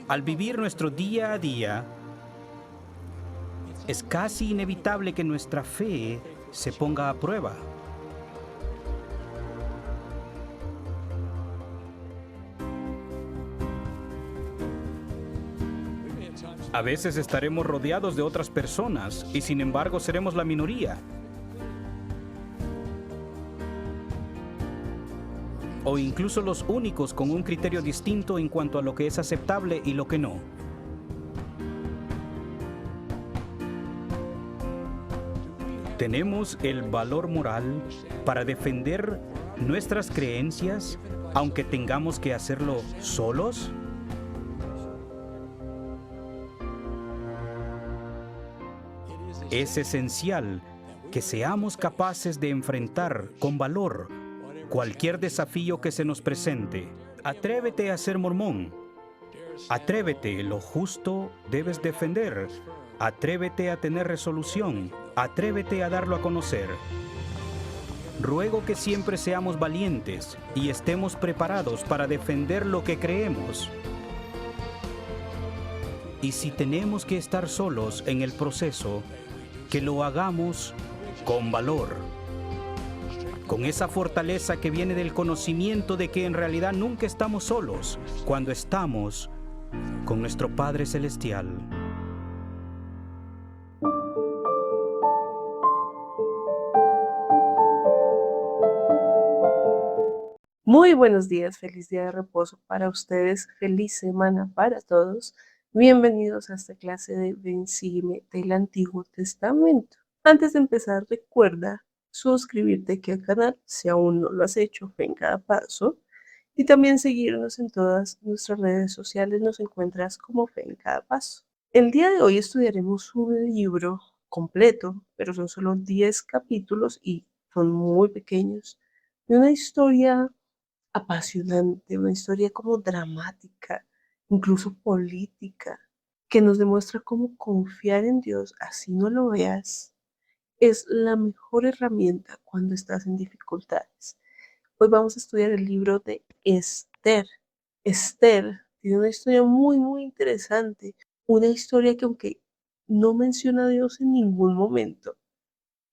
Al vivir nuestro día a día, es casi inevitable que nuestra fe se ponga a prueba. A veces estaremos rodeados de otras personas y sin embargo seremos la minoría. O incluso los únicos con un criterio distinto en cuanto a lo que es aceptable y lo que no. ¿Tenemos el valor moral para defender nuestras creencias, aunque tengamos que hacerlo solos? Es esencial que seamos capaces de enfrentar con valor cualquier desafío que se nos presente. Atrévete a ser mormón. Atrévete, lo justo debes defender. Atrévete a tener resolución. Atrévete a darlo a conocer. Ruego que siempre seamos valientes y estemos preparados para defender lo que creemos. Y si tenemos que estar solos en el proceso, que lo hagamos con valor, con esa fortaleza que viene del conocimiento de que en realidad nunca estamos solos cuando estamos con nuestro Padre Celestial. Muy buenos días, feliz día de reposo para ustedes, feliz semana para todos. Bienvenidos a esta clase de Ven, Sígueme del Antiguo Testamento. Antes de empezar, recuerda suscribirte aquí al canal si aún no lo has hecho, Fe en Cada Paso. Y también seguirnos en todas nuestras redes sociales, nos encuentras como Fe en Cada Paso. El día de hoy estudiaremos un libro completo, pero son solo 10 capítulos y son muy pequeños, de una historia apasionante, una historia como dramática, incluso política, que nos demuestra cómo confiar en Dios, así no lo veas, es la mejor herramienta cuando estás en dificultades. Hoy vamos a estudiar el libro de Esther. Esther tiene una historia muy interesante, una historia que aunque no menciona a Dios en ningún momento,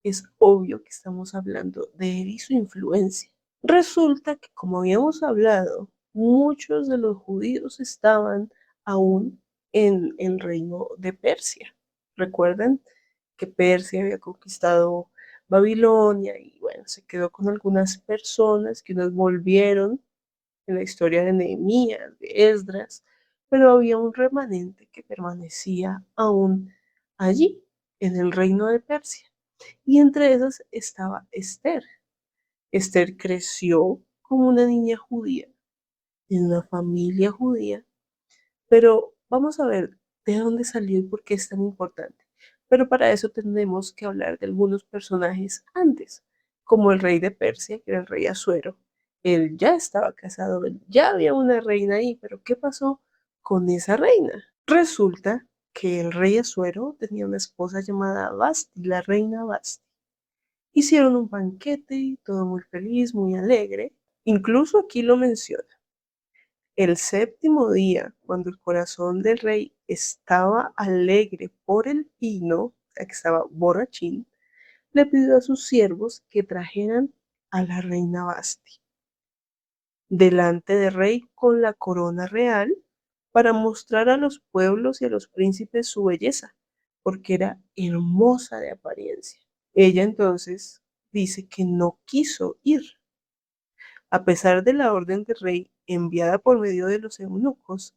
es obvio que estamos hablando de él y su influencia. Resulta que, como habíamos hablado, muchos de los judíos estaban aún en el reino de Persia. Recuerden que Persia había conquistado Babilonia y bueno, se quedó con algunas personas que unas volvieron en la historia de Nehemías, de Esdras, pero había un remanente que permanecía aún allí, en el reino de Persia. Y entre esas estaba Esther. Esther creció como una niña judía, en una familia judía, pero vamos a ver de dónde salió y por qué es tan importante. Pero para eso tenemos que hablar de algunos personajes antes, como el rey de Persia, que era el rey Asuero. Él ya estaba casado, ya había una reina ahí, pero ¿qué pasó con esa reina? Resulta que el rey Asuero tenía una esposa llamada Basti, la reina Basti. Hicieron un banquete y todo muy feliz, muy alegre. Incluso aquí lo menciona. El séptimo día, cuando el corazón del rey estaba alegre por el vino, o sea que estaba borrachín, le pidió a sus siervos que trajeran a la reina Basti delante del rey con la corona real para mostrar a los pueblos y a los príncipes su belleza, porque era hermosa de apariencia. Ella entonces dice que no quiso ir. A pesar de la orden del rey enviada por medio de los eunucos,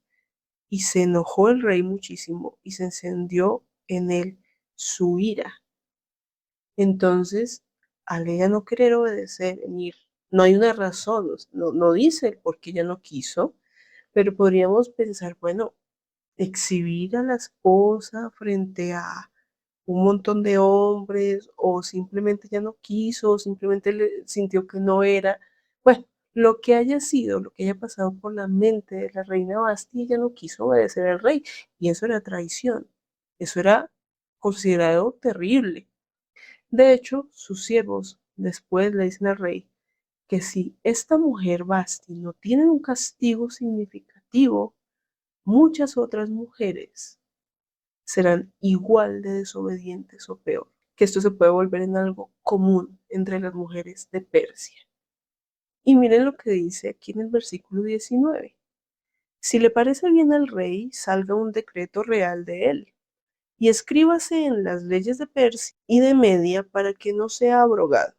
y se enojó el rey muchísimo y se encendió en él su ira. Entonces, al ella no querer obedecer, en ir, no hay una razón, no dice por qué ella no quiso, pero podríamos pensar, bueno, exhibir a la esposa frente a un montón de hombres, o simplemente ya no quiso, o simplemente sintió que no era. Bueno, lo que haya sido, lo que haya pasado por la mente de la reina Basti, ella no quiso obedecer al rey, y eso era traición, eso era considerado terrible. De hecho, sus siervos después le dicen al rey que si esta mujer Basti no tiene un castigo significativo, muchas otras mujeres serán igual de desobedientes o peor, que esto se puede volver en algo común entre las mujeres de Persia. Y miren lo que dice aquí en el versículo 19. Si le parece bien al rey, salga un decreto real de él, y escríbase en las leyes de Persia y de Media para que no sea abrogado,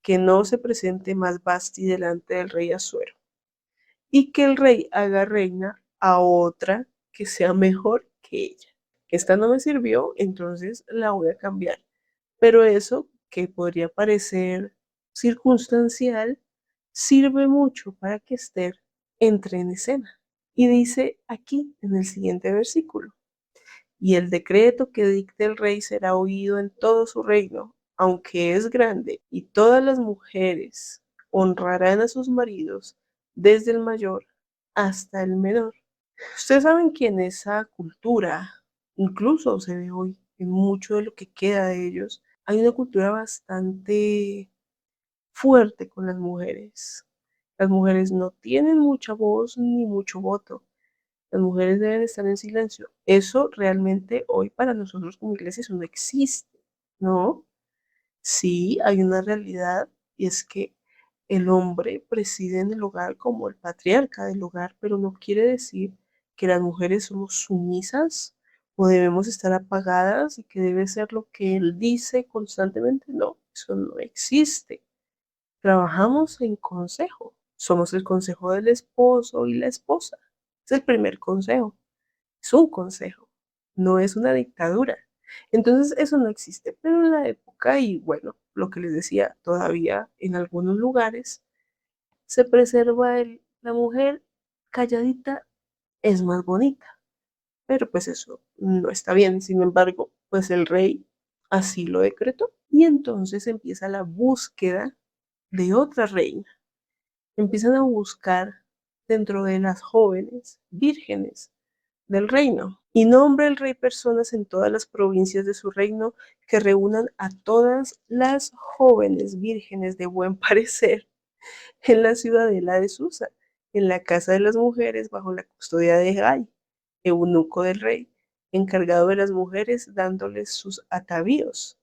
que no se presente más Basti delante del rey Asuero, y que el rey haga reina a otra que sea mejor que ella. Esta no me sirvió, entonces la voy a cambiar. Pero eso, que podría parecer circunstancial, sirve mucho para que Esther entre en escena. Y dice aquí en el siguiente versículo: y el decreto que dicte el rey será oído en todo su reino, aunque es grande, y todas las mujeres honrarán a sus maridos, desde el mayor hasta el menor. Ustedes saben que en esa cultura, incluso se ve hoy en mucho de lo que queda de ellos, hay una cultura bastante fuerte con las mujeres. Las mujeres no tienen mucha voz ni mucho voto. Las mujeres deben estar en silencio. Eso realmente hoy para nosotros como iglesia eso no existe, ¿no? Sí, hay una realidad y es que el hombre preside en el hogar como el patriarca del hogar, pero no quiere decir que las mujeres somos sumisas o debemos estar apagadas y que debe ser lo que él dice constantemente. No, eso no existe. Trabajamos en consejo. Somos el consejo del esposo y la esposa. Es el primer consejo. Es un consejo, no es una dictadura. Entonces eso no existe, pero en la época y bueno, lo que les decía, todavía en algunos lugares se preserva la mujer calladita es más bonita, pero pues eso no está bien. Sin embargo, pues el rey así lo decretó y entonces empieza la búsqueda de otra reina. Empiezan a buscar dentro de las jóvenes vírgenes del reino. Y nombre el rey personas en todas las provincias de su reino que reúnan a todas las jóvenes vírgenes de buen parecer en la ciudadela de Susa, en la casa de las mujeres bajo la custodia de Gai, eunuco del rey, encargado de las mujeres dándoles sus atavíos.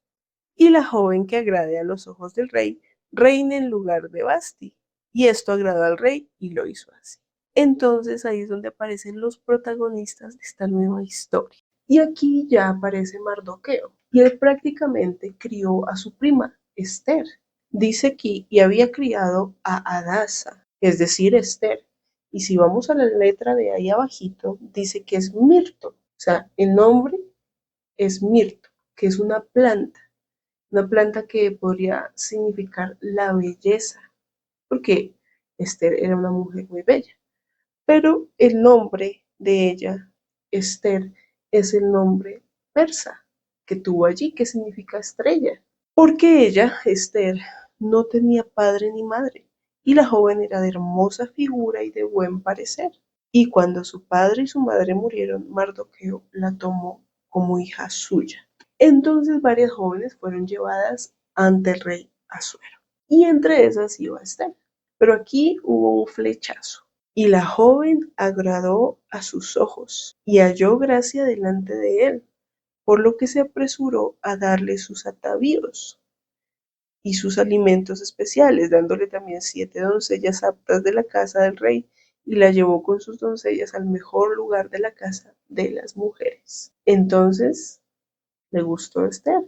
Y la joven que agrade a los ojos del rey reine en lugar de Basti. Y esto agradó al rey y lo hizo así. Entonces ahí es donde aparecen los protagonistas de esta nueva historia. Y aquí ya aparece Mardoqueo. Y él prácticamente crió a su prima, Esther. Dice aquí, y había criado a Adasa, es decir, Esther. Y si vamos a la letra de ahí abajito, dice que es mirto. O sea, el nombre es mirto, que es una planta que podría significar la belleza, porque Esther era una mujer muy bella. Pero el nombre de ella, Esther, es el nombre persa que tuvo allí, que significa estrella, porque ella, Esther, no tenía padre ni madre, y la joven era de hermosa figura y de buen parecer. Y cuando su padre y su madre murieron, Mardoqueo la tomó como hija suya. Entonces varias jóvenes fueron llevadas ante el rey Asuero, y entre esas iba Esther. Pero aquí hubo un flechazo. Y la joven agradó a sus ojos y halló gracia delante de él, por lo que se apresuró a darle sus atavíos y sus alimentos especiales, dándole también 7 doncellas aptas de la casa del rey, y la llevó con sus doncellas al mejor lugar de la casa de las mujeres. Entonces le gustó Esther,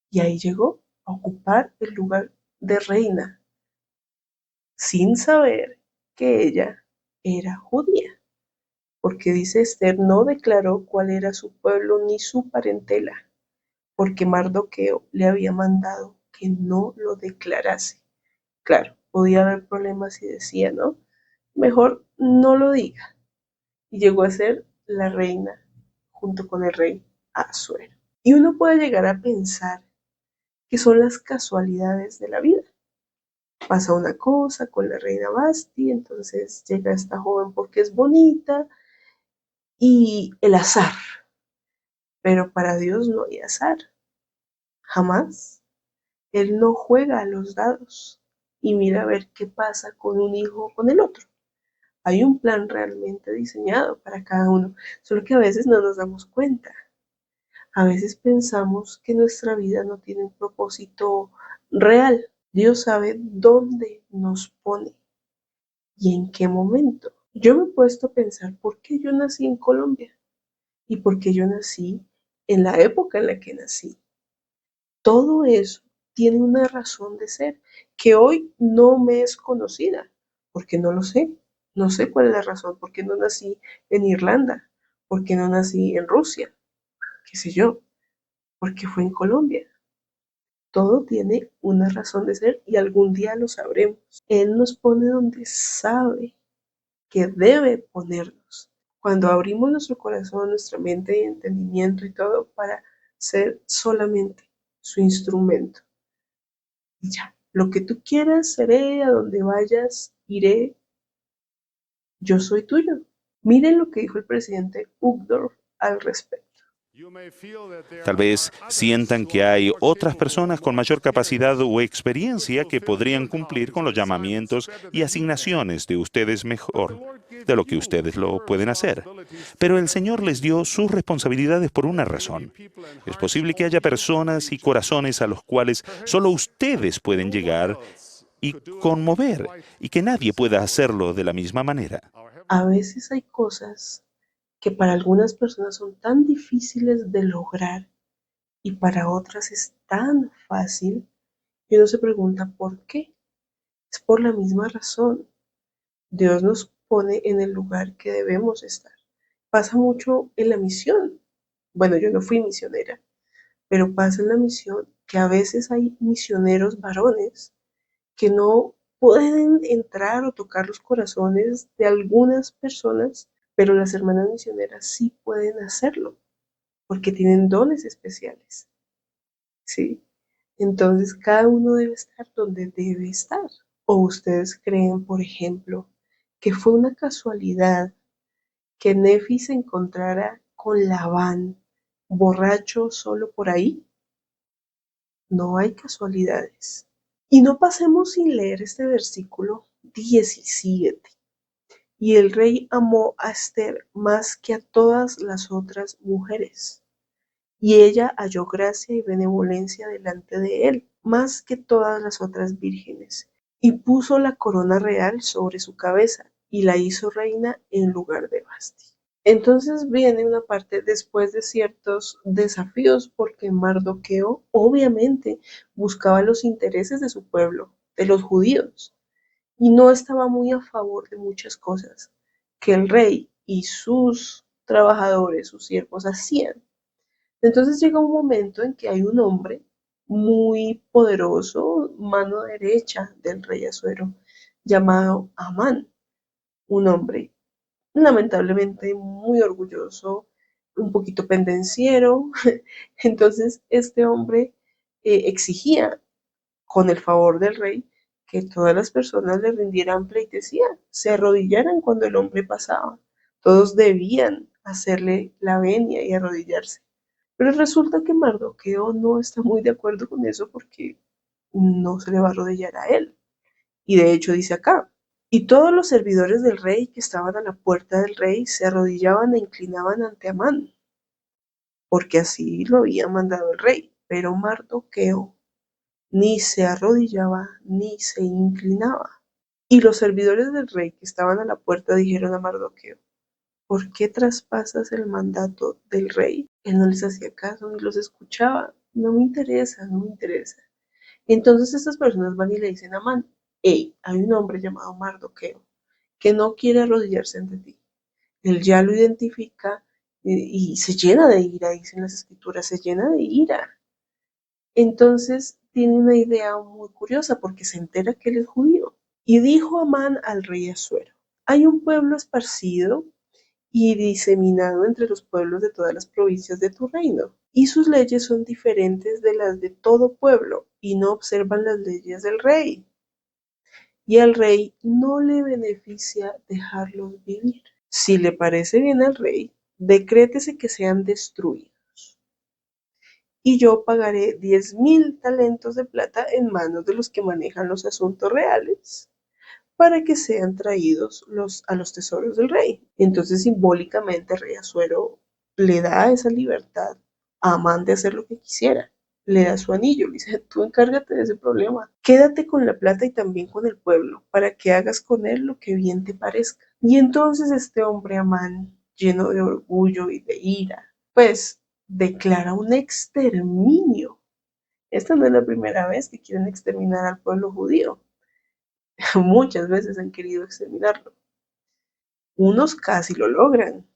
y ahí llegó a ocupar el lugar de reina, sin saber que ella era judía, porque dice Esther no declaró cuál era su pueblo ni su parentela, porque Mardoqueo le había mandado que no lo declarase. Claro, podía haber problemas si decía, ¿no? Mejor no lo diga. Y llegó a ser la reina junto con el rey Asuero. Y uno puede llegar a pensar que son las casualidades de la vida. Pasa una cosa con la reina Basti, entonces llega esta joven porque es bonita y el azar. Pero para Dios no hay azar, jamás. Él no juega a los dados y mira a ver qué pasa con un hijo o con el otro. Hay un plan realmente diseñado para cada uno, solo que a veces no nos damos cuenta. A veces pensamos que nuestra vida no tiene un propósito real. Dios sabe dónde nos pone y en qué momento. Yo me he puesto a pensar por qué yo nací en Colombia y por qué yo nací en la época en la que nací. Todo eso tiene una razón de ser que hoy no me es conocida, porque no lo sé. No sé cuál es la razón, por qué no nací en Irlanda, por qué no nací en Rusia, qué sé yo, por qué fue en Colombia. Todo tiene una razón de ser y algún día lo sabremos. Él nos pone donde sabe que debe ponernos. Cuando abrimos nuestro corazón, nuestra mente y entendimiento y todo para ser solamente su instrumento. Y ya, lo que tú quieras seré, a donde vayas iré, yo soy tuyo. Miren lo que dijo el presidente Uchtdorf al respecto. Tal vez sientan que hay otras personas con mayor capacidad o experiencia que podrían cumplir con los llamamientos y asignaciones de ustedes mejor de lo que ustedes lo pueden hacer. Pero el Señor les dio sus responsabilidades por una razón. Es posible que haya personas y corazones a los cuales solo ustedes pueden llegar y conmover, y que nadie pueda hacerlo de la misma manera. A veces hay cosas que para algunas personas son tan difíciles de lograr y para otras es tan fácil y uno se pregunta por qué. Es por la misma razón. Dios nos pone en el lugar que debemos estar. Pasa mucho en la misión. Bueno, yo no fui misionera, pero pasa en la misión que a veces hay misioneros varones que no pueden entrar o tocar los corazones de algunas personas, pero las hermanas misioneras sí pueden hacerlo porque tienen dones especiales, ¿sí? Entonces cada uno debe estar donde debe estar. ¿O ustedes creen, por ejemplo, que fue una casualidad que Nefi se encontrara con Labán borracho solo por ahí? No hay casualidades. Y no pasemos sin leer este versículo 17. Y el rey amó a Esther más que a todas las otras mujeres, y ella halló gracia y benevolencia delante de él, más que todas las otras vírgenes, y puso la corona real sobre su cabeza, y la hizo reina en lugar de Vasti. Entonces viene una parte después de ciertos desafíos, porque Mardoqueo obviamente buscaba los intereses de su pueblo, de los judíos, y no estaba muy a favor de muchas cosas que el rey y sus trabajadores, sus siervos, hacían. Entonces llega un momento en que hay un hombre muy poderoso, mano derecha del rey Asuero, llamado Amán, un hombre lamentablemente muy orgulloso, un poquito pendenciero. Entonces este hombre exigía con el favor del rey que todas las personas le rindieran pleitesía, se arrodillaran cuando el hombre pasaba. Todos debían hacerle la venia y arrodillarse. Pero resulta que Mardoqueo no está muy de acuerdo con eso porque no se le va a arrodillar a él. Y de hecho dice acá, y todos los servidores del rey que estaban a la puerta del rey se arrodillaban e inclinaban ante Amán, porque así lo había mandado el rey. Pero Mardoqueo ni se arrodillaba ni se inclinaba. Y los servidores del rey que estaban a la puerta dijeron a Mardoqueo, ¿por qué traspasas el mandato del rey? Él no les hacía caso ni los escuchaba. No me interesa, no me interesa. Entonces estas personas van y le dicen a Amán, hey, hay un hombre llamado Mardoqueo que no quiere arrodillarse ante ti. Él ya lo identifica y se llena de ira, dicen las escrituras, se llena de ira. Entonces tiene una idea muy curiosa porque se entera que él es judío. Y dijo Amán al rey Asuero, hay un pueblo esparcido y diseminado entre los pueblos de todas las provincias de tu reino, y sus leyes son diferentes de las de todo pueblo, y no observan las leyes del rey, y al rey no le beneficia dejarlos vivir. Si le parece bien al rey, decrétese que sean destruidos, y yo pagaré 10,000 talentos de plata en manos de los que manejan los asuntos reales, para que sean traídos a los tesoros del rey. Entonces, simbólicamente, el rey Asuero le da esa libertad a Amán de hacer lo que quisiera. Le da su anillo, le dice, tú encárgate de ese problema. Quédate con la plata y también con el pueblo, para que hagas con él lo que bien te parezca. Y entonces este hombre Amán, lleno de orgullo y de ira, pues declara un exterminio. Esta no es la primera vez que quieren exterminar al pueblo judío. Muchas veces han querido exterminarlo. Unos casi lo logran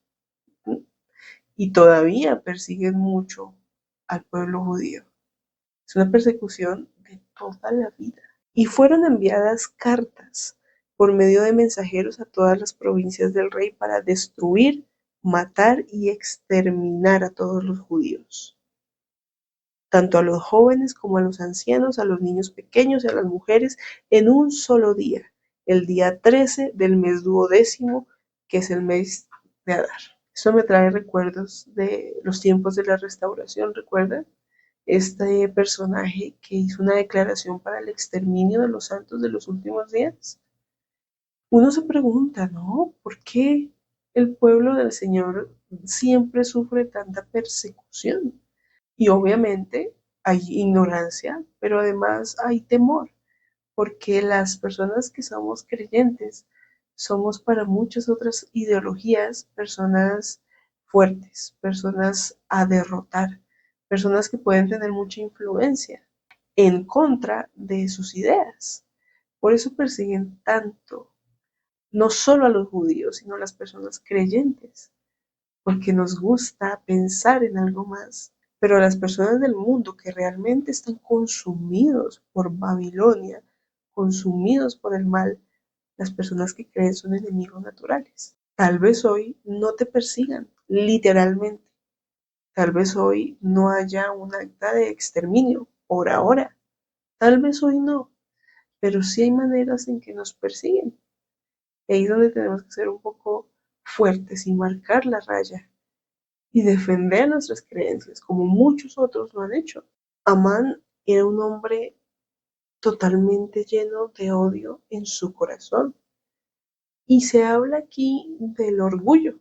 y todavía persiguen mucho al pueblo judío. Es una persecución de toda la vida. Y fueron enviadas cartas por medio de mensajeros a todas las provincias del rey para destruir, matar y exterminar a todos los judíos, tanto a los jóvenes como a los ancianos, a los niños pequeños y a las mujeres, en un solo día, el día 13 del mes duodécimo, que es el mes de Adar. Eso me trae recuerdos de los tiempos de la restauración, ¿recuerdan? Este personaje que hizo una declaración para el exterminio de los santos de los últimos días. Uno se pregunta, ¿no? ¿Por qué el pueblo del Señor siempre sufre tanta persecución? Y obviamente hay ignorancia, pero además hay temor, porque las personas que somos creyentes somos para muchas otras ideologías personas fuertes, personas a derrotar, personas que pueden tener mucha influencia en contra de sus ideas. Por eso persiguen tanto, no solo a los judíos, sino a las personas creyentes, porque nos gusta pensar en algo más. Pero a las personas del mundo que realmente están consumidos por Babilonia, consumidos por el mal, las personas que creen son enemigos naturales. Tal vez hoy no te persigan, literalmente. Tal vez hoy no haya un acta de exterminio, por ahora. Tal vez hoy no, pero sí hay maneras en que nos persiguen. Y ahí es donde tenemos que ser un poco fuertes y marcar la raya y defender nuestras creencias, como muchos otros lo han hecho. Amán era un hombre totalmente lleno de odio en su corazón. Y se habla aquí del orgullo.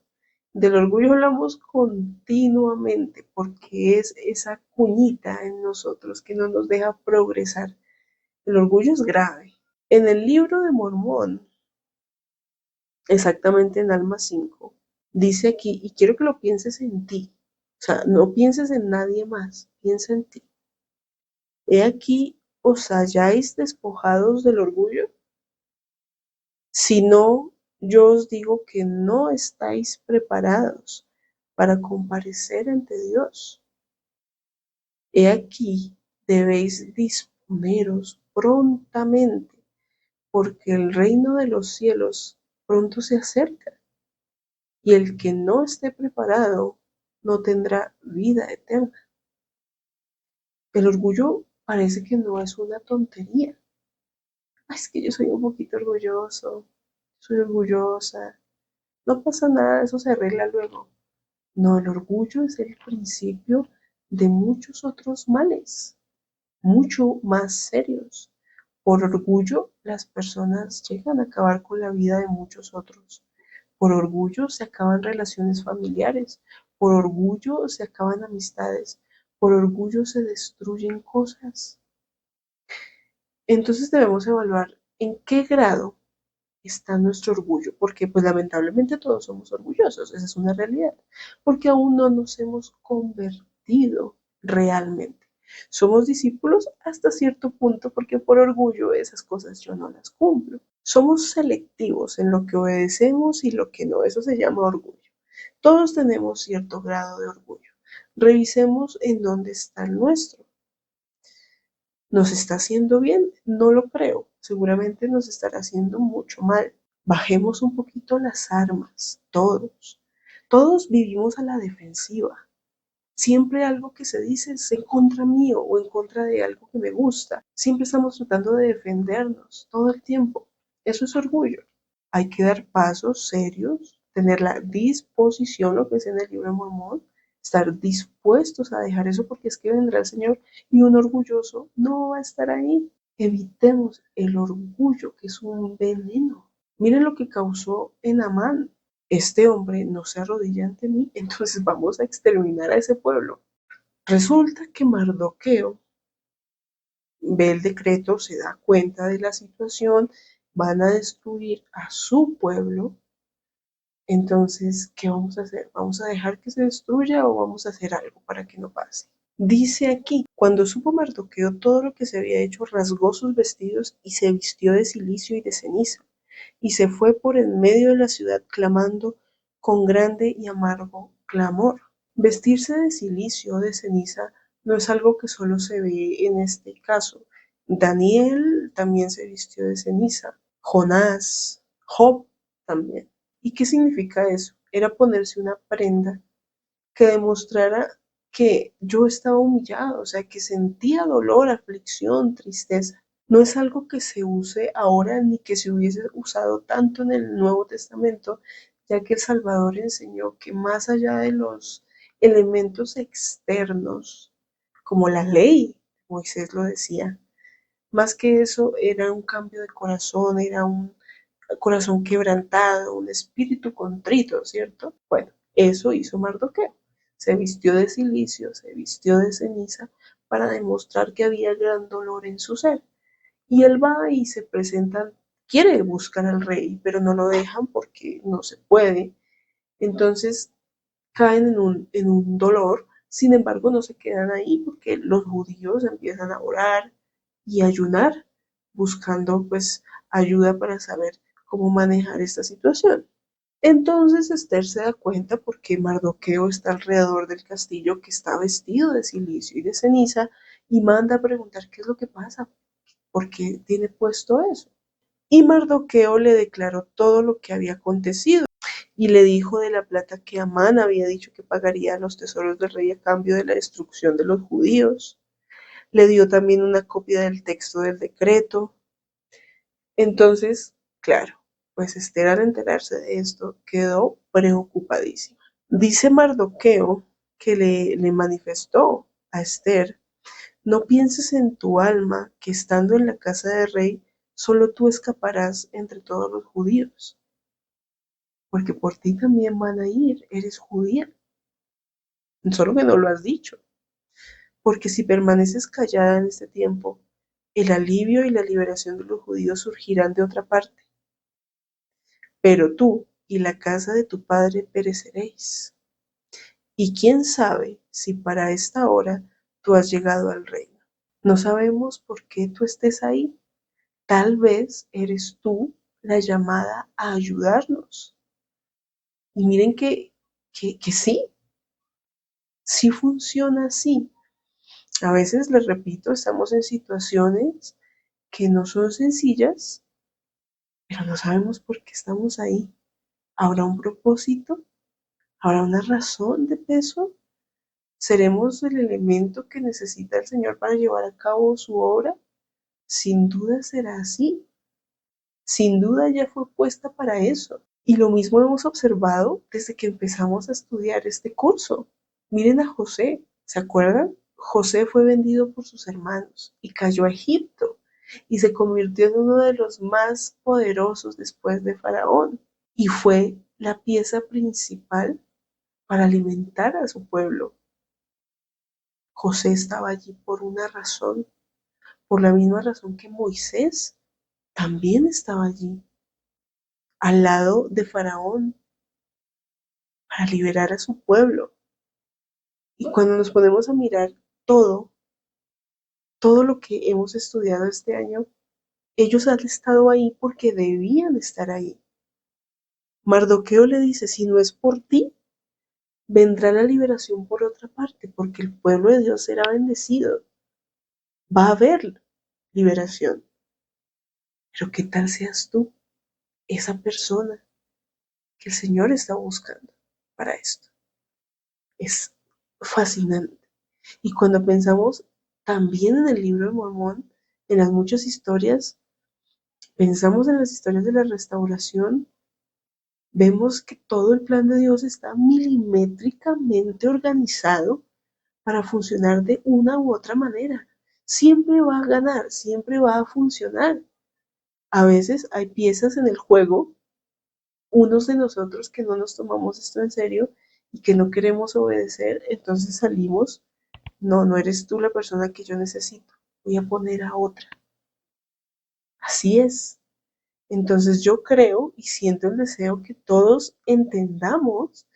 Del orgullo hablamos continuamente porque es esa cuñita en nosotros que no nos deja progresar. El orgullo es grave. En el libro de Mormón, exactamente en Alma 5, dice aquí, y quiero que lo pienses en ti, o sea, no pienses en nadie más, piensa en ti. He aquí, os halláis despojados del orgullo, si no, yo os digo que no estáis preparados para comparecer ante Dios. He aquí, debéis disponeros prontamente, porque el reino de los cielos pronto se acerca, y el que no esté preparado no tendrá vida eterna. El orgullo parece que no es una tontería. Ay, es que yo soy un poquito orgulloso, soy orgullosa. No pasa nada, eso se arregla luego. No, el orgullo es el principio de muchos otros males, mucho más serios. Por orgullo, las personas llegan a acabar con la vida de muchos otros. Por orgullo se acaban relaciones familiares. Por orgullo se acaban amistades. Por orgullo se destruyen cosas. Entonces debemos evaluar en qué grado está nuestro orgullo, porque pues lamentablemente todos somos orgullosos, esa es una realidad, porque aún no nos hemos convertido realmente. Somos discípulos hasta cierto punto porque por orgullo esas cosas yo no las cumplo. Somos selectivos en lo que obedecemos y lo que no, eso se llama orgullo. Todos tenemos cierto grado de orgullo. Revisemos en dónde está el nuestro. ¿Nos está haciendo bien? No lo creo. Seguramente nos estará haciendo mucho mal. Bajemos un poquito las armas, todos. Todos vivimos a la defensiva. Siempre algo que se dice es en contra mío o en contra de algo que me gusta. Siempre estamos tratando de defendernos todo el tiempo. Eso es orgullo. Hay que dar pasos serios, tener la disposición, lo que es en el libro de Mormón, estar dispuestos a dejar eso porque es que vendrá el Señor y un orgulloso no va a estar ahí. Evitemos el orgullo, que es un veneno. Miren lo que causó en Amán. Este hombre no se arrodilla ante mí, entonces vamos a exterminar a ese pueblo. Resulta que Mardoqueo ve el decreto, se da cuenta de la situación, van a destruir a su pueblo. Entonces, ¿qué vamos a hacer? ¿Vamos a dejar que se destruya o vamos a hacer algo para que no pase? Dice aquí, cuando supo Mardoqueo todo lo que se había hecho, rasgó sus vestidos y se vistió de cilicio y de ceniza, y se fue por en medio de la ciudad clamando con grande y amargo clamor. Vestirse de cilicio o de ceniza no es algo que solo se ve en este caso. Daniel también se vistió de ceniza, Jonás, Job también. ¿Y qué significa eso? Era ponerse una prenda que demostrara que yo estaba humillado, o sea, que sentía dolor, aflicción, tristeza. No es algo que se use ahora ni que se hubiese usado tanto en el Nuevo Testamento, ya que el Salvador enseñó que más allá de los elementos externos, como la ley, Moisés lo decía, más que eso era un cambio de corazón, era un corazón quebrantado, un espíritu contrito, ¿cierto? Bueno, eso hizo Mardoqueo. Se vistió de cilicio, se vistió de ceniza para demostrar que había gran dolor en su ser. Y él va y se presenta, quiere buscar al rey, pero no lo dejan porque no se puede. Entonces caen en un dolor, sin embargo no se quedan ahí porque los judíos empiezan a orar y ayunar, buscando pues ayuda para saber cómo manejar esta situación. Entonces Esther se da cuenta porque Mardoqueo está alrededor del castillo que está vestido de cilicio y de ceniza y manda a preguntar qué es lo que pasa, por qué tiene puesto eso. Y Mardoqueo le declaró todo lo que había acontecido y le dijo de la plata que Amán había dicho que pagaría a los tesoros del rey a cambio de la destrucción de los judíos. Le dio también una copia del texto del decreto. Entonces, claro, pues Esther al enterarse de esto quedó preocupadísima. Dice Mardoqueo que le manifestó a Esther, no pienses en tu alma que estando en la casa del rey, solo tú escaparás entre todos los judíos, porque por ti también van a ir, eres judía, solo que no lo has dicho, porque si permaneces callada en este tiempo, el alivio y la liberación de los judíos surgirán de otra parte, pero tú y la casa de tu padre pereceréis. Y quién sabe si para esta hora tú has llegado al reino. No sabemos por qué tú estés ahí. Tal vez eres tú la llamada a ayudarnos. Y miren que sí funciona así. A veces, les repito, estamos en situaciones que no son sencillas, pero no sabemos por qué estamos ahí. ¿Habrá un propósito? ¿Habrá una razón de peso? ¿Seremos el elemento que necesita el Señor para llevar a cabo su obra? Sin duda será así. Sin duda ya fue puesta para eso. Y lo mismo hemos observado desde que empezamos a estudiar este curso. Miren a José, ¿se acuerdan? José fue vendido por sus hermanos y cayó a Egipto y se convirtió en uno de los más poderosos después de Faraón y fue la pieza principal para alimentar a su pueblo. José estaba allí por una razón, por la misma razón que Moisés también estaba allí, al lado de Faraón, para liberar a su pueblo. Y cuando nos ponemos a mirar todo lo que hemos estudiado este año, ellos han estado ahí porque debían estar ahí. Mardoqueo le dice, si no es por ti, vendrá la liberación por otra parte, porque el pueblo de Dios será bendecido. Va a haber liberación. Pero ¿qué tal seas tú, esa persona que el Señor está buscando para esto? Es fascinante. Y cuando pensamos también en el libro de Mormón, en las muchas historias, pensamos en las historias de la restauración, vemos que todo el plan de Dios está milimétricamente organizado para funcionar de una u otra manera. siempre va a ganar, siempre va a funcionar. A veces hay piezas en el juego, unos de nosotros que no nos tomamos esto en serio y que no queremos obedecer, entonces salimos, no, no eres tú la persona que yo necesito, voy a poner a otra. Así es. Entonces yo creo y siento el deseo que todos entendamos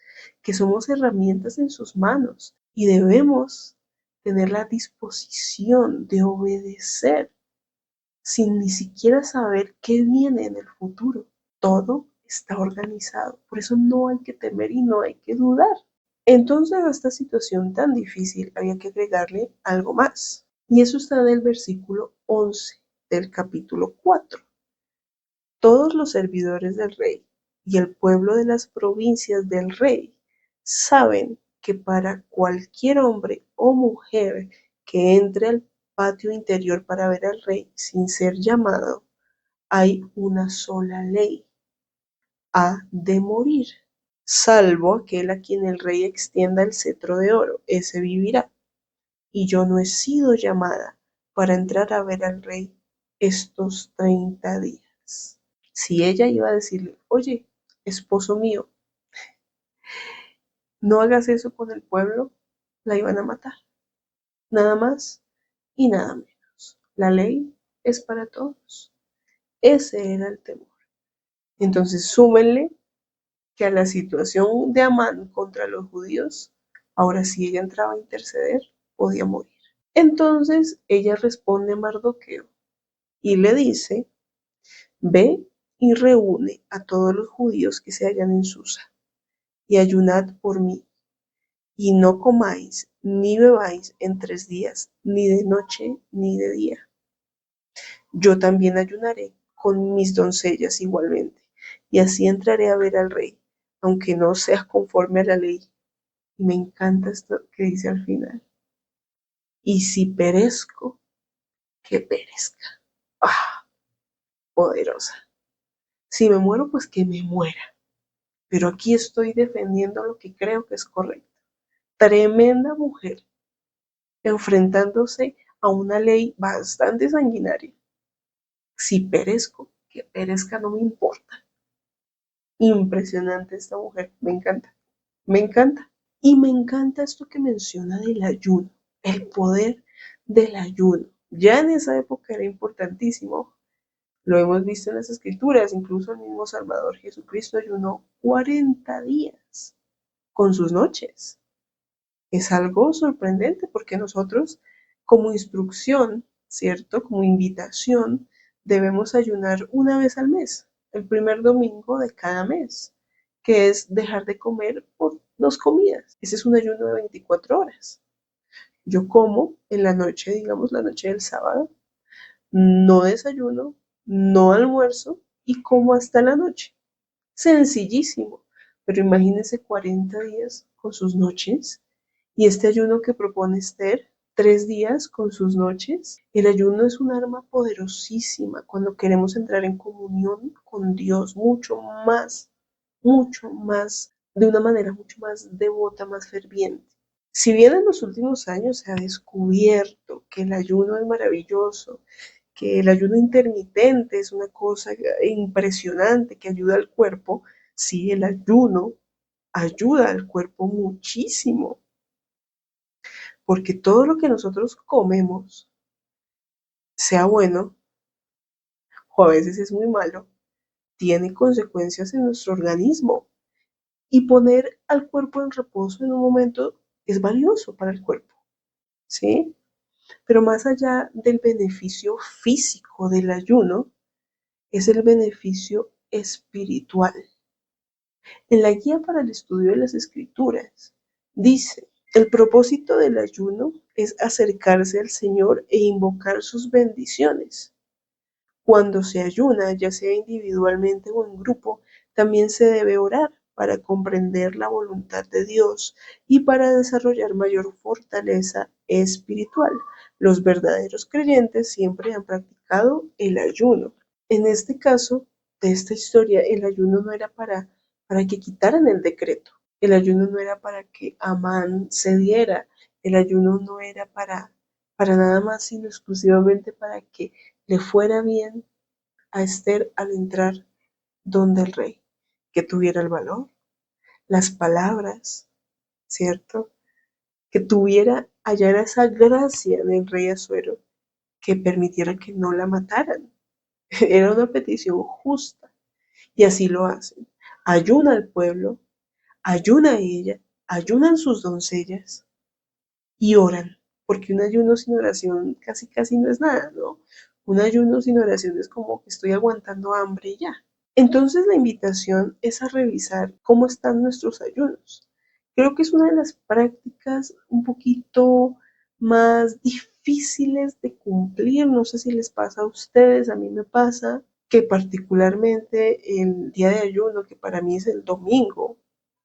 que somos herramientas en sus manos y debemos tener la disposición de obedecer sin ni siquiera saber qué viene en el futuro. Todo está organizado, por eso no hay que temer y no hay que dudar. Entonces a esta situación tan difícil había que agregarle algo más. Y eso está en el versículo 11 del capítulo 4. Todos los servidores del rey y el pueblo de las provincias del rey saben que para cualquier hombre o mujer que entre al patio interior para ver al rey sin ser llamado, hay una sola ley: ha de morir, salvo aquel a quien el rey extienda el cetro de oro, ese vivirá. Y yo no he sido llamada para entrar a ver al rey estos 30 días. Si ella iba a decirle, oye, esposo mío, no hagas eso con el pueblo, la iban a matar. Nada más y nada menos. La ley es para todos. Ese era el temor. Entonces, súmenle que a la situación de Amán contra los judíos, ahora si ella entraba a interceder, podía morir. Entonces, ella responde a Mardoqueo y le dice, ve y reúne a todos los judíos que se hallan en Susa y ayunad por mí, y no comáis ni bebáis en 3 días, ni de noche ni de día. Yo también ayunaré con mis doncellas igualmente, y así entraré a ver al rey, aunque no sea conforme a la ley. Y me encanta esto que dice al final. Y si perezco, que perezca. ¡Ah! Poderosa. Si me muero, pues que me muera. Pero aquí estoy defendiendo lo que creo que es correcto. Tremenda mujer, enfrentándose a una ley bastante sanguinaria. Si perezco, que perezca, no me importa. Impresionante esta mujer, me encanta, me encanta. Y me encanta esto que menciona del ayuno, el poder del ayuno. Ya en esa época era importantísimo, lo hemos visto en las escrituras, incluso el mismo Salvador Jesucristo ayunó 40 días con sus noches. Es algo sorprendente porque nosotros, como instrucción, ¿cierto? Como invitación, debemos ayunar una vez al mes, el primer domingo de cada mes, que es dejar de comer por 2 comidas. Ese es un ayuno de 24 horas. Yo como en la noche, digamos la noche del sábado, no desayuno, no almuerzo y como hasta la noche. Sencillísimo, pero imagínense 40 días con sus noches y este ayuno que propone Esther, 3 días con sus noches. El ayuno es un arma poderosísima cuando queremos entrar en comunión con Dios mucho más, de una manera mucho más devota, más ferviente. Si bien en los últimos años se ha descubierto que el ayuno es maravilloso, que el ayuno intermitente es una cosa impresionante que ayuda al cuerpo, sí, el ayuno ayuda al cuerpo muchísimo, porque todo lo que nosotros comemos, sea bueno o a veces es muy malo, tiene consecuencias en nuestro organismo y poner al cuerpo en reposo en un momento es valioso para el cuerpo, ¿sí? Pero más allá del beneficio físico del ayuno, es el beneficio espiritual. En la guía para el estudio de las escrituras dice, el propósito del ayuno es acercarse al Señor e invocar sus bendiciones. Cuando se ayuna, ya sea individualmente o en grupo, también se debe orar para comprender la voluntad de Dios y para desarrollar mayor fortaleza espiritual. Los verdaderos creyentes siempre han practicado el ayuno. En este caso, de esta historia, el ayuno no era para que quitaran el decreto. El ayuno no era para que Amán cediera. El ayuno no era para para nada más sino exclusivamente para que le fuera bien a Esther al entrar donde el rey, que tuviera el valor, las palabras, ¿cierto? Que tuviera, hallara esa gracia del rey Asuero que permitiera que no la mataran. Era una petición justa y así lo hacen. Ayuna al pueblo, ayuna a ella, ayunan sus doncellas y oran, porque un ayuno sin oración casi casi no es nada, ¿no? Un ayuno sin oración es como que estoy aguantando hambre y ya. Entonces la invitación es a revisar cómo están nuestros ayunos. Creo que es una de las prácticas un poquito más difíciles de cumplir. No sé si les pasa a ustedes, a mí me pasa que particularmente el día de ayuno, que para mí es el domingo,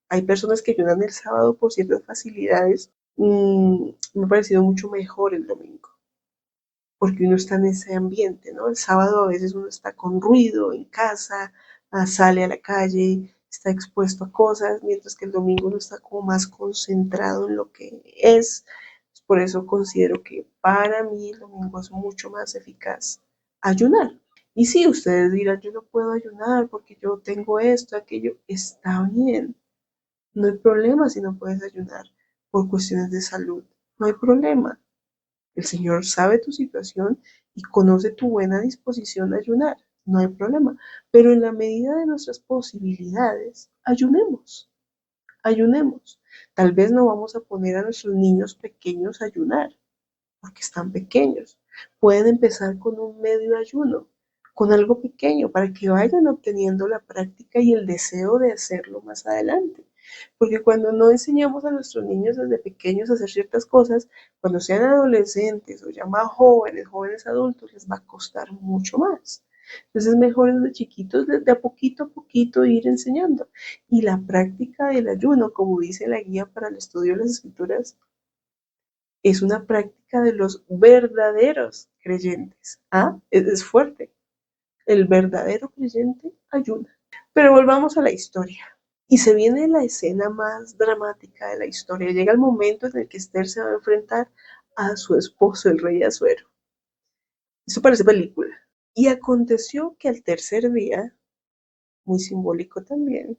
hay personas que ayunan el sábado por ciertas facilidades, me ha parecido mucho mejor el domingo porque uno está en ese ambiente, ¿no? El sábado a veces uno está con ruido en casa, sale a la calle, está expuesto a cosas, mientras que el domingo uno está como más concentrado en lo que es. Por eso considero que para mí el domingo es mucho más eficaz ayunar. Y si ustedes dirán, yo no puedo ayunar porque yo tengo esto, aquello, está bien. No hay problema si no puedes ayunar por cuestiones de salud. No hay problema. El Señor sabe tu situación y conoce tu buena disposición a ayunar. No hay problema. Pero en la medida de nuestras posibilidades, ayunemos. Ayunemos. Tal vez no vamos a poner a nuestros niños pequeños a ayunar, porque están pequeños. Pueden empezar con un medio ayuno, con algo pequeño, para que vayan obteniendo la práctica y el deseo de hacerlo más adelante. Porque cuando no enseñamos a nuestros niños desde pequeños a hacer ciertas cosas, cuando sean adolescentes o ya más jóvenes, jóvenes adultos, les va a costar mucho más. Entonces es mejor desde chiquitos, desde a poquito ir enseñando. Y la práctica del ayuno, como dice la guía para el estudio de las escrituras, es una práctica de los verdaderos creyentes. ¿Ah? Es fuerte. El verdadero creyente ayuna. Pero volvamos a la historia. Y se viene la escena más dramática de la historia. Llega el momento en el que Esther se va a enfrentar a su esposo, el rey Asuero. Eso parece película. Y aconteció que al tercer día, muy simbólico también,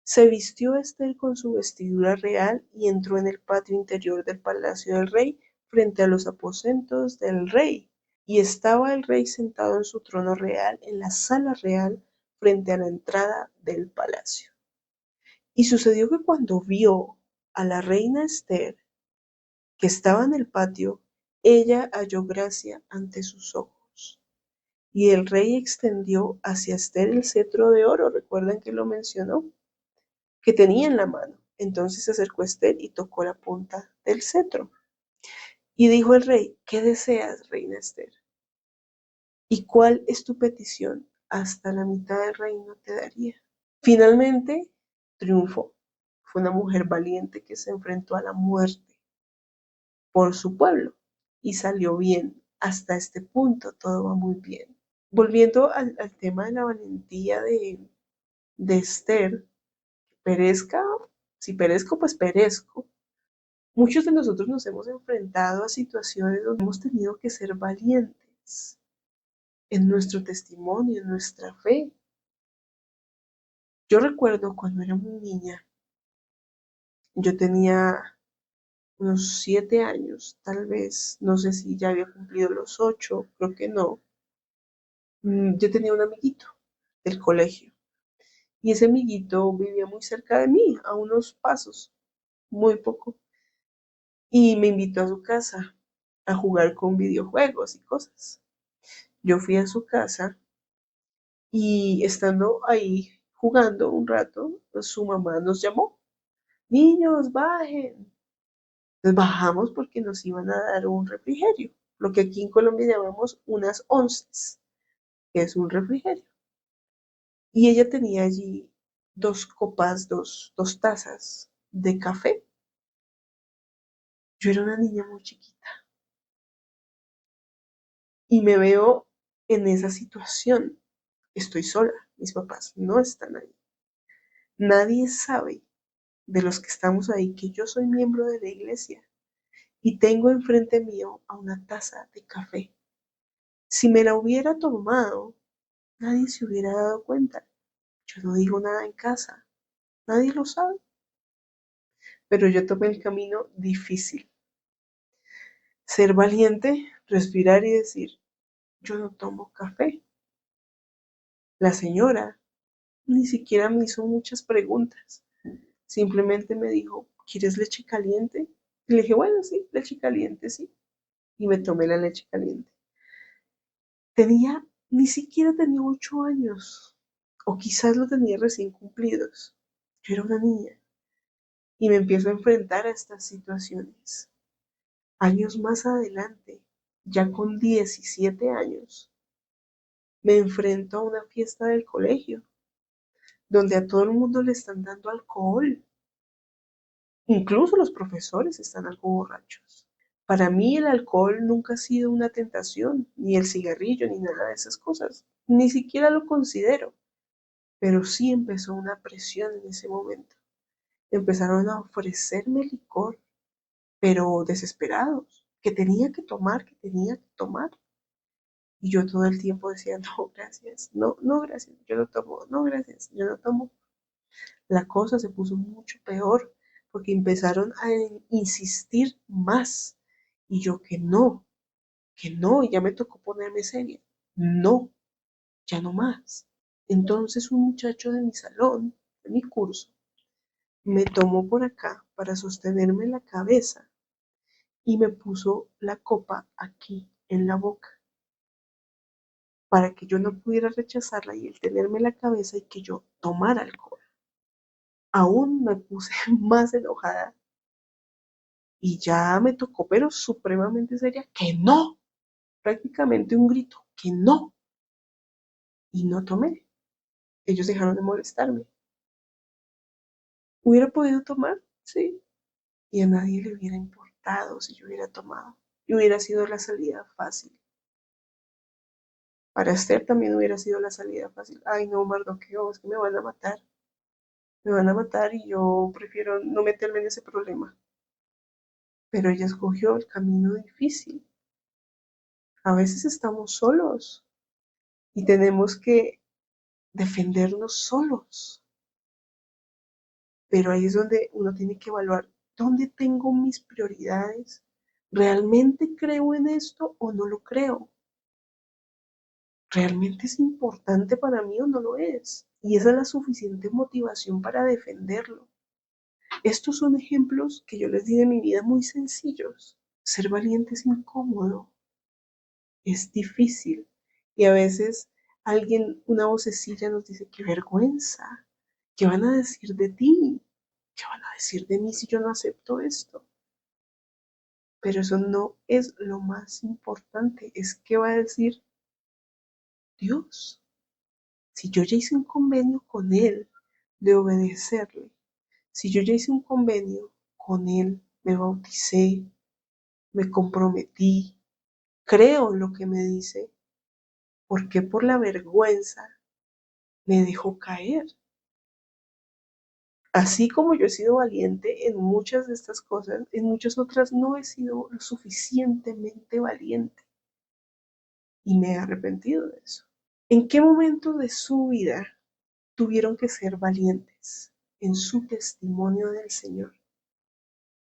se vistió Esther con su vestidura real y entró en el patio interior del palacio del rey frente a los aposentos del rey. Y estaba el rey sentado en su trono real en la sala real frente a la entrada del palacio. Y sucedió que cuando vio a la reina Esther, que estaba en el patio, ella halló gracia ante sus ojos. Y el rey extendió hacia Esther el cetro de oro, recuerdan que lo mencionó, que tenía en la mano. Entonces se acercó a Esther y tocó la punta del cetro. Y dijo el rey, ¿qué deseas, reina Esther? ¿Y cuál es tu petición? Hasta la mitad del reino te daría. Finalmente, triunfó. Fue una mujer valiente que se enfrentó a la muerte por su pueblo y salió bien. Hasta este punto todo va muy bien. Volviendo al tema de la valentía de Esther, perezca, si perezco, pues perezco. Muchos de nosotros nos hemos enfrentado a situaciones donde hemos tenido que ser valientes en nuestro testimonio, en nuestra fe. Yo recuerdo cuando era muy niña, yo tenía unos 7 años, tal vez, no sé si ya había cumplido los 8, creo que no. Yo tenía un amiguito del colegio y ese amiguito vivía muy cerca de mí, a unos pasos, muy poco, y me invitó a su casa a jugar con videojuegos y cosas. Yo fui a su casa y estando ahí jugando un rato, pues su mamá nos llamó, niños, bajen. Entonces bajamos porque nos iban a dar un refrigerio, lo que aquí en Colombia llamamos unas onces, que es un refrigerio. Y ella tenía allí dos copas, dos tazas de café. Yo era una niña muy chiquita y me veo en esa situación. Estoy sola, mis papás no están ahí. Nadie sabe de los que estamos ahí que yo soy miembro de la iglesia y tengo enfrente mío a una taza de café. Si me la hubiera tomado, nadie se hubiera dado cuenta. Yo no digo nada en casa, nadie lo sabe, pero yo tomé el camino difícil. Ser valiente, respirar y decir, yo no tomo café. La señora ni siquiera me hizo muchas preguntas. Simplemente me dijo, ¿quieres leche caliente? Y le dije, bueno, sí, leche caliente, sí. Y me tomé la leche caliente. Ni siquiera tenía 8 años, o quizás lo tenía recién cumplidos. Yo era una niña y me empiezo a enfrentar a estas situaciones. Años más adelante, ya con 17 años, me enfrento a una fiesta del colegio, donde a todo el mundo le están dando alcohol. Incluso los profesores están algo borrachos. Para mí el alcohol nunca ha sido una tentación, ni el cigarrillo, ni nada de esas cosas. Ni siquiera lo considero. Pero sí empezó una presión en ese momento. Empezaron a ofrecerme licor, pero desesperados, que tenía que tomar, que tenía que tomar. Y yo todo el tiempo decía, no, gracias, no, no, gracias, yo no tomo, no, gracias, yo no tomo. La cosa se puso mucho peor porque empezaron a insistir más. Y yo que no, y ya me tocó ponerme seria. No, ya no más. Entonces un muchacho de mi salón, de mi curso, me tomó por acá para sostenerme la cabeza y me puso la copa aquí en la boca para que yo no pudiera rechazarla y él tenerme la cabeza y que yo tomara alcohol. Aún me puse más enojada y ya me tocó, pero supremamente seria, que no, prácticamente un grito, que no, y no tomé. Ellos dejaron de molestarme. ¿Hubiera podido tomar? Sí, y a nadie le hubiera importado si yo hubiera tomado. Y hubiera sido la salida fácil. Para Esther también hubiera sido la salida fácil. Ay, no, Mardoqueo, es que me van a matar. Me van a matar y yo prefiero no meterme en ese problema. Pero ella escogió el camino difícil. A veces estamos solos y tenemos que defendernos solos. Pero ahí es donde uno tiene que evaluar dónde tengo mis prioridades. ¿Realmente creo en esto o no lo creo? ¿Realmente es importante para mí o no lo es? Y esa es la suficiente motivación para defenderlo. Estos son ejemplos que yo les di de mi vida muy sencillos. Ser valiente es incómodo, es difícil. Y a veces una vocecilla nos dice, qué vergüenza, ¿qué van a decir de ti? ¿Qué van a decir de mí si yo no acepto esto? Pero eso no es lo más importante, es qué va a decir Dios. Si yo ya hice un convenio con Él de obedecerle, si yo ya hice un convenio con Él, me bauticé, me comprometí, creo en lo que me dice, ¿por qué por la vergüenza me dejó caer? Así como yo he sido valiente en muchas de estas cosas, en muchas otras no he sido lo suficientemente valiente y me he arrepentido de eso. ¿En qué momento de su vida tuvieron que ser valientes en su testimonio del Señor?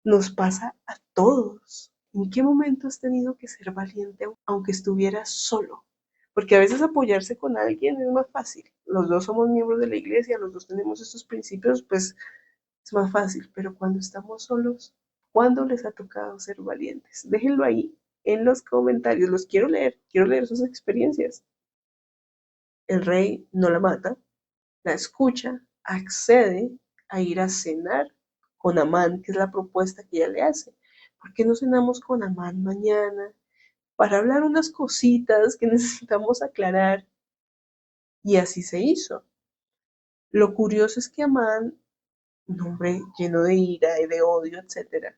Nos pasa a todos. ¿En qué momento has tenido que ser valiente aunque estuvieras solo? Porque a veces apoyarse con alguien es más fácil. Los dos somos miembros de la iglesia, los dos tenemos estos principios, pues es más fácil. Pero cuando estamos solos, ¿cuándo les ha tocado ser valientes? Déjenlo ahí en los comentarios. Los quiero leer sus experiencias. El rey no la mata, la escucha, accede a ir a cenar con Amán, que es la propuesta que ella le hace. ¿Por qué no cenamos con Amán mañana? Para hablar unas cositas que necesitamos aclarar. Y así se hizo. Lo curioso es que Amán, un hombre lleno de ira y de odio, etcétera,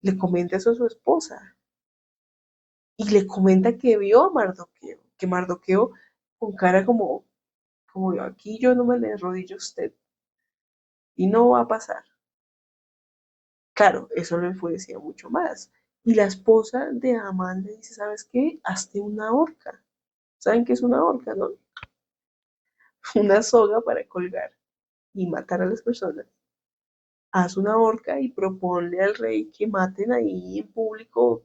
le comenta eso a su esposa y le comenta que vio a Mardoqueo, que Mardoqueo con cara como aquí yo no me le arrodillo a usted y no va a pasar. Claro, eso lo enfurecía mucho más. Y la esposa de Amán le dice, ¿sabes qué? Hazte una horca. ¿Saben qué es una horca, no? Una soga para colgar y matar a las personas. Haz una horca y proponle al rey que maten ahí en público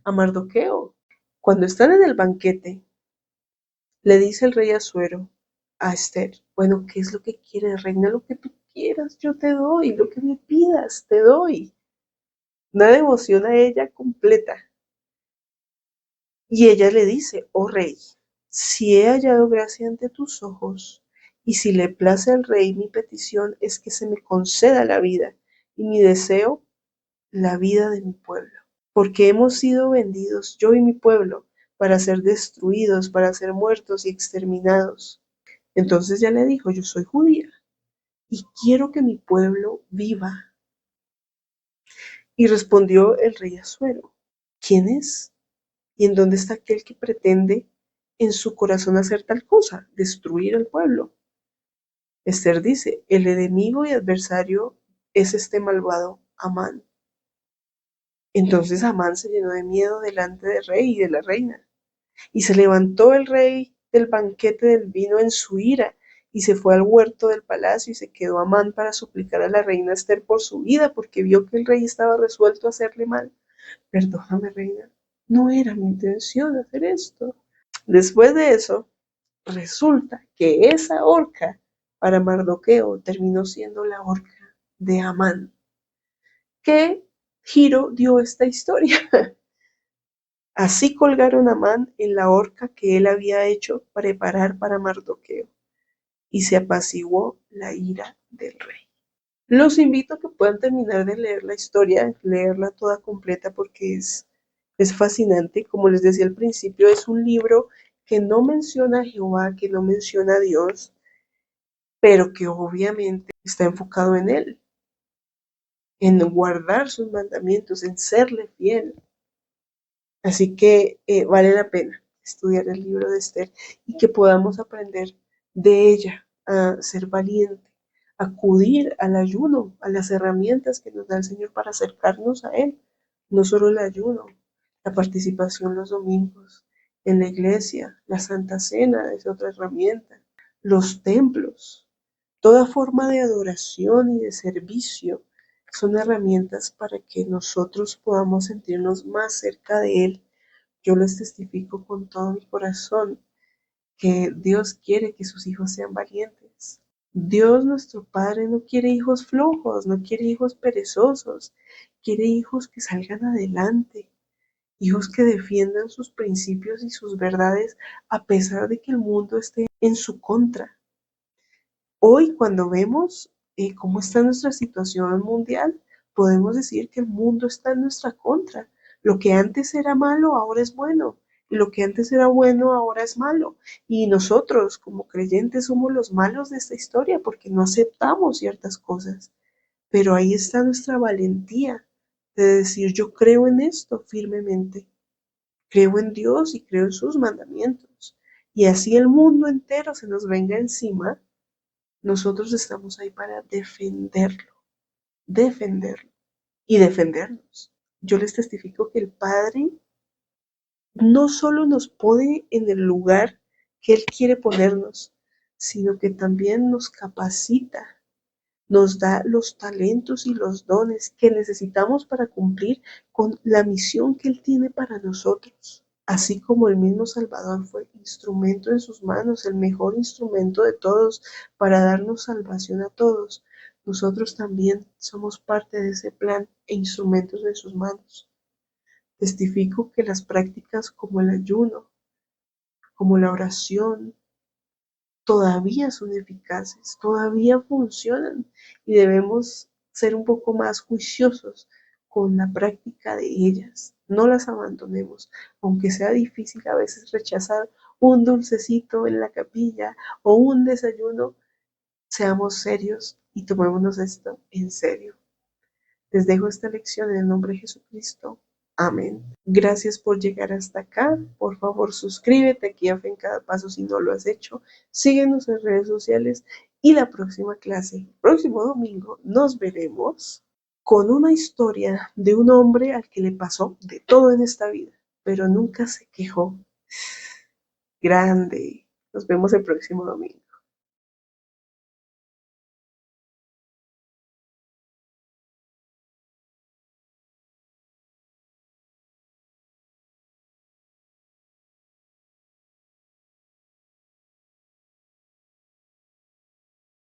a Mardoqueo. Cuando están en el banquete, le dice el rey Asuero a Esther, bueno, ¿qué es lo que quieres, reina? Lo que tú quieras, yo te doy, lo que me pidas, te doy. Una devoción a ella completa. Y ella le dice, oh rey, si he hallado gracia ante tus ojos, y si le place al rey mi petición es que se me conceda la vida, y mi deseo, la vida de mi pueblo. Porque hemos sido vendidos, yo y mi pueblo, para ser destruidos, para ser muertos y exterminados. Entonces ya le dijo, yo soy judía, y quiero que mi pueblo viva. Y respondió el rey Asuero, ¿quién es? ¿Y en dónde está aquel que pretende en su corazón hacer tal cosa, destruir al pueblo? Esther dice, el enemigo y adversario es este malvado Amán. Entonces Amán se llenó de miedo delante del rey y de la reina. Y se levantó el rey del banquete del vino en su ira, y se fue al huerto del palacio y se quedó Amán para suplicar a la reina Esther por su vida, porque vio que el rey estaba resuelto a hacerle mal. Perdóname, reina, no era mi intención hacer esto. Después de eso, resulta que esa horca para Mardoqueo terminó siendo la horca de Amán. ¿Qué giro dio esta historia? Así colgaron a Amán en la horca que él había hecho preparar para Mardoqueo, y se apaciguó la ira del rey. Los invito a que puedan terminar de leer la historia, leerla toda completa porque es fascinante. Como les decía al principio, es un libro que no menciona a Jehová, que no menciona a Dios, pero que obviamente está enfocado en Él, en guardar sus mandamientos, en serle fiel. Así que vale la pena estudiar el libro de Esther y que podamos aprender de ella a ser valiente, acudir al ayuno, a las herramientas que nos da el Señor para acercarnos a Él. No solo el ayuno, la participación los domingos en la iglesia, la Santa Cena es otra herramienta, los templos, toda forma de adoración y de servicio son herramientas para que nosotros podamos sentirnos más cerca de Él. Yo les testifico con todo mi corazón que Dios quiere que sus hijos sean valientes. Dios nuestro Padre no quiere hijos flojos, no quiere hijos perezosos, quiere hijos que salgan adelante, hijos que defiendan sus principios y sus verdades a pesar de que el mundo esté en su contra. Hoy, cuando vemos cómo está nuestra situación mundial, podemos decir que el mundo está en nuestra contra. Lo que antes era malo, ahora es bueno. Y lo que antes era bueno, ahora es malo. Y nosotros, como creyentes, somos los malos de esta historia porque no aceptamos ciertas cosas. Pero ahí está nuestra valentía de decir, yo creo en esto firmemente. Creo en Dios y creo en sus mandamientos. Y así el mundo entero se nos venga encima, nosotros estamos ahí para defenderlo y defendernos. Yo les testifico que el Padre no solo nos pone en el lugar que Él quiere ponernos, sino que también nos capacita, nos da los talentos y los dones que necesitamos para cumplir con la misión que Él tiene para nosotros. Así como el mismo Salvador fue instrumento en sus manos, el mejor instrumento de todos para darnos salvación a todos, nosotros también somos parte de ese plan e instrumentos en sus manos. Testifico que las prácticas como el ayuno, como la oración, todavía son eficaces, todavía funcionan y debemos ser un poco más juiciosos con la práctica de ellas. No las abandonemos, aunque sea difícil a veces rechazar un dulcecito en la capilla o un desayuno, seamos serios y tomémonos esto en serio. Les dejo esta lección en el nombre de Jesucristo. Amén. Gracias por llegar hasta acá. Por favor, suscríbete aquí a Fe en Cada Paso si no lo has hecho. Síguenos en redes sociales y la próxima clase, el próximo domingo, nos veremos. con una historia de un hombre al que le pasó de todo en esta vida, pero nunca se quejó. Grande. Nos vemos el próximo domingo.